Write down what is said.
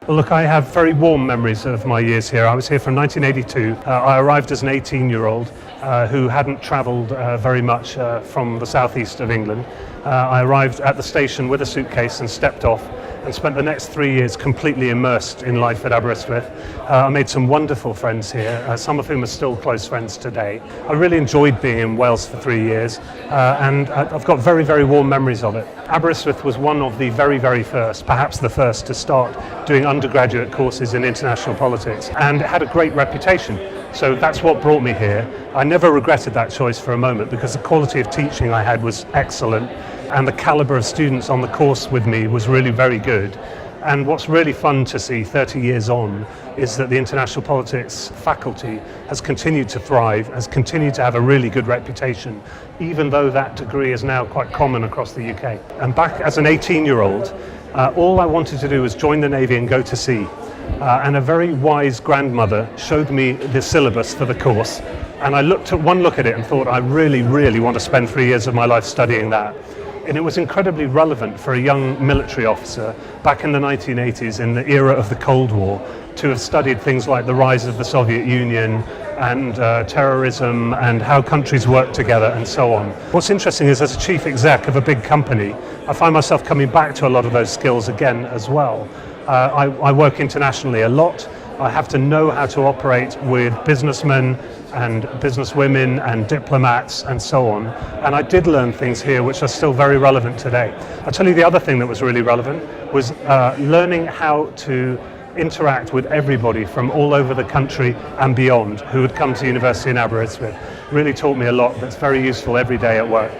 Well, look, I have very warm memories of my years here. I was here from 1982. I arrived as an 18-year-old who hadn't travelled very much from the southeast of England. I arrived at the station with a suitcase and stepped off and spent the next 3 years completely immersed in life at Aberystwyth. I made some wonderful friends here, some of whom are still close friends today. I really enjoyed being in Wales for 3 years and I've got very, very warm memories of it. Aberystwyth was one of the very, very first, perhaps the first, to start doing undergraduate courses in international politics, and it had a great reputation. So that's what brought me here. I never regretted that choice for a moment because the quality of teaching I had was excellent and the calibre of students on the course with me was really very good. And what's really fun to see 30 years on is that the international politics faculty has continued to thrive, has continued to have a really good reputation, even though that degree is now quite common across the UK. And back as an 18-year-old, all I wanted to do was join the Navy and go to sea. And a very wise grandmother showed me the syllabus for the course, and I took one look at it and thought, I really, really want to spend 3 years of my life studying that. And it was incredibly relevant for a young military officer back in the 1980s, in the era of the Cold War, to have studied things like the rise of the Soviet Union and terrorism and how countries work together and so on. What's interesting is, as a chief exec of a big company, I find myself coming back to a lot of those skills again as well. I work internationally a lot. I have to know how to operate with businessmen and businesswomen and diplomats and so on. And I did learn things here which are still very relevant today. I'll tell you the other thing that was really relevant was learning how to interact with everybody from all over the country and beyond who had come to university in Aberystwyth. Really taught me a lot that's very useful every day at work.